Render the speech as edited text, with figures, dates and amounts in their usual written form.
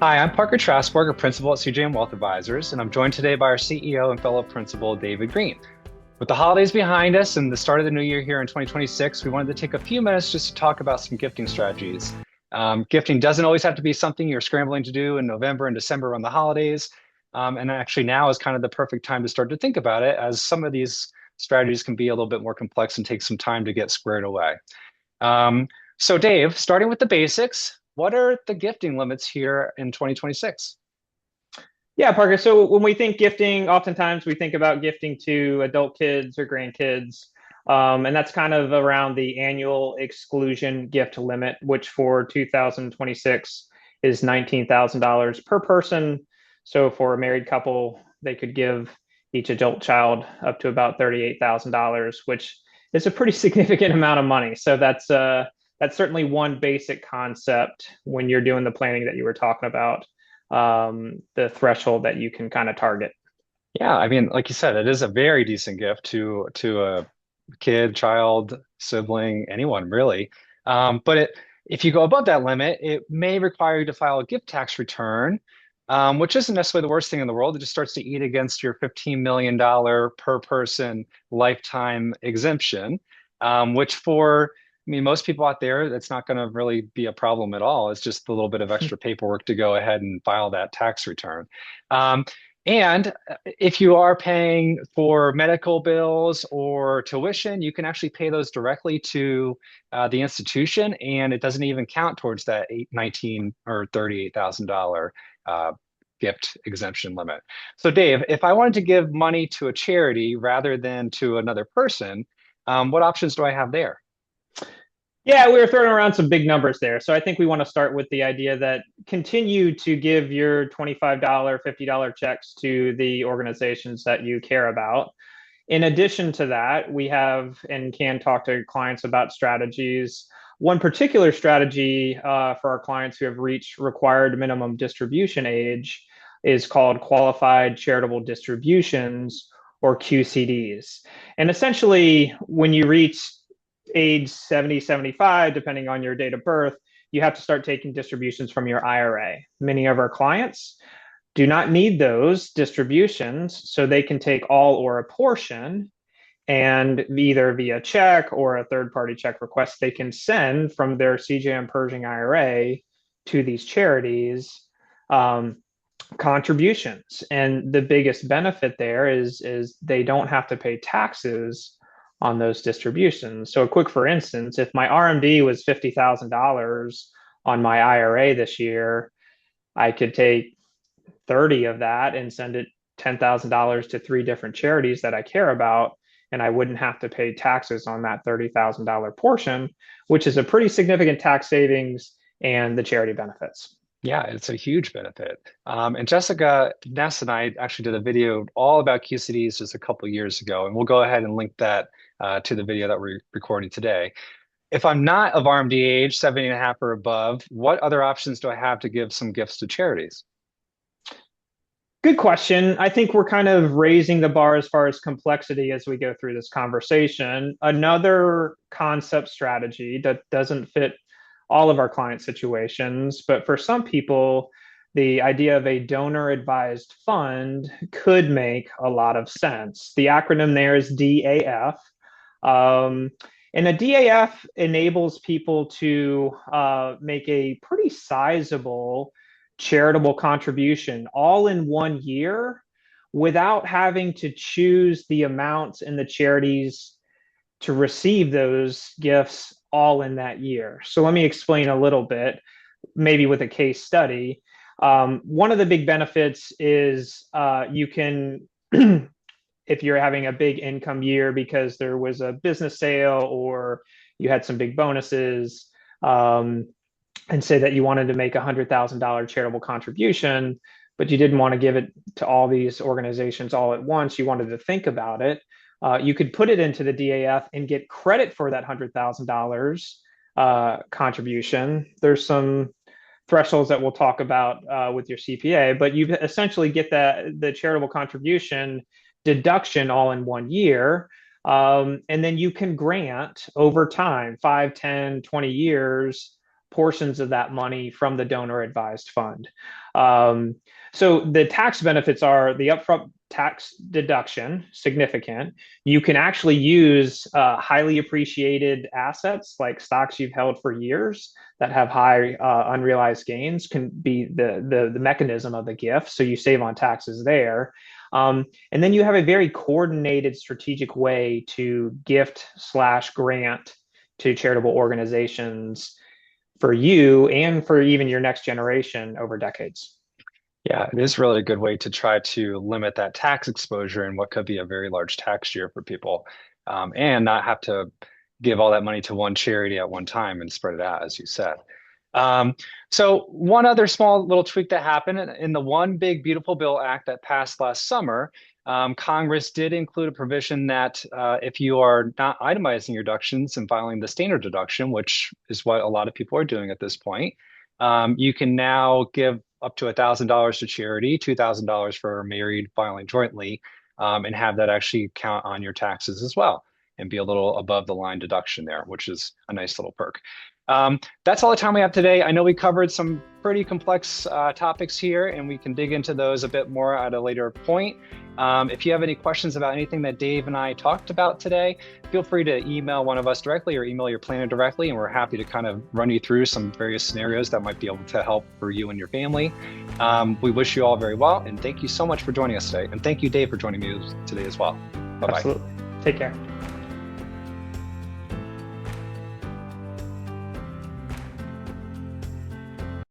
Hi, I'm Parker Trassberg, a principal at CJM Wealth Advisors, and I'm joined today by our CEO and fellow principal, David Green. With the holidays behind us and the start of the new year here in 2026, we wanted to take a few minutes just to talk about some gifting strategies. Gifting doesn't always have to be something you're scrambling to do in November and December on the holidays. And actually now is kind of the perfect time to start to think about it, as some of these strategies can be a little bit more complex and take some time to get squared away. Um, so Dave, starting with the basics, what are the gifting limits here in 2026? Yeah, Parker. So when we think gifting, oftentimes we think about gifting to adult kids or grandkids. And that's kind of around the annual exclusion gift limit, which for 2026 is $19,000 per person. So for a married couple, they could give each adult child up to about $38,000, which is a pretty significant amount of money. So that's certainly one basic concept when you're doing the planning that you were talking about, the threshold that you can kind of target. Yeah, I mean, like you said, it is a very decent gift to a kid, child, sibling, anyone really. If you go above that limit, it may require you to file a gift tax return, which isn't necessarily the worst thing in the world. It just starts to eat against your $15 million per person lifetime exemption, which I mean, most people out there, that's not going to really be a problem at all. It's just a little bit of extra paperwork to go ahead and file that tax return. Um, and if you are paying for medical bills or tuition, you can actually pay those directly to the institution, and it doesn't even count towards that 19 or $38,000 gift exemption limit. So, Dave, if I wanted to give money to a charity rather than to another person, what options do I have there? Yeah, we were throwing around some big numbers there. So I think we want to start with the idea that continue to give your $25, $50 checks to the organizations that you care about. In addition to that, we have and can talk to clients about strategies. One particular strategy for our clients who have reached required minimum distribution age is called Qualified Charitable Distributions, or QCDs. And essentially, when you reach age 70, 75, depending on your date of birth, you have to start taking distributions from your IRA. Many of our clients do not need those distributions, so they can take all or a portion, and either via check or a third party check request, they can send from their CJM Pershing IRA to these charities contributions. And the biggest benefit there is they don't have to pay taxes on those distributions. So a quick for instance, if my RMD was $50,000 on my IRA this year, I could take 30 of that and send it $10,000 to three different charities that I care about, and I wouldn't have to pay taxes on that $30,000 portion, which is a pretty significant tax savings and the charity benefits. Yeah, it's a huge benefit. And Jessica Ness and I actually did a video all about QCDs just a couple years ago, and we'll go ahead and link that to the video that we're recording today. If I'm not of RMD age, 70 and a half or above, what other options do I have to give some gifts to charities? Good question. I think we're kind of raising the bar as far as complexity as we go through this conversation. Another concept strategy that doesn't fit all of our client situations, but for some people, the idea of a donor advised fund could make a lot of sense. The acronym there is DAF. Um, and a DAF enables people to make a pretty sizable charitable contribution all in one year without having to choose the amounts and the charities to receive those gifts all in that year. So let me explain a little bit, maybe with a case study. One of the big benefits is you can, if you're having a big income year because there was a business sale or you had some big bonuses, and say that you wanted to make a $100,000 charitable contribution, but you didn't want to give it to all these organizations all at once. You wanted to think about it. You could put it into the DAF and get credit for that $100,000 contribution. There's some thresholds that we'll talk about with your CPA, but you essentially get the charitable contribution deduction all in one year. And then you can grant over time, 5, 10, 20 years, portions of that money from the donor advised fund. Um, so the tax benefits are the upfront tax deduction, significant. You can actually use highly appreciated assets like stocks you've held for years that have high unrealized gains can be the mechanism of the gift. So you save on taxes there. And then you have a very coordinated strategic way to gift slash grant to charitable organizations for you and for even your next generation over decades. Yeah, it is really a good way to try to limit that tax exposure in what could be a very large tax year for people, and not have to give all that money to one charity at one time and spread it out, as you said. Um, so one other small little tweak that happened in the One Big Beautiful Bill Act that passed last summer, Congress did include a provision that if you are not itemizing your deductions and filing the standard deduction, which is what a lot of people are doing at this point, you can now give up to $1,000 to charity, $2,000 for married filing jointly, and have that actually count on your taxes as well and be a little above the line deduction there, which is a nice little perk. That's all the time we have today. I know we covered some pretty complex topics here, and we can dig into those a bit more at a later point. If you have any questions about anything that Dave and I talked about today, feel free to email one of us directly or email your planner directly, and we're happy to kind of run you through some various scenarios that might be able to help for you and your family. We wish you all very well, and thank you so much for joining us today. And thank you, Dave, for joining me today as well. Bye-bye. Absolutely. Take care.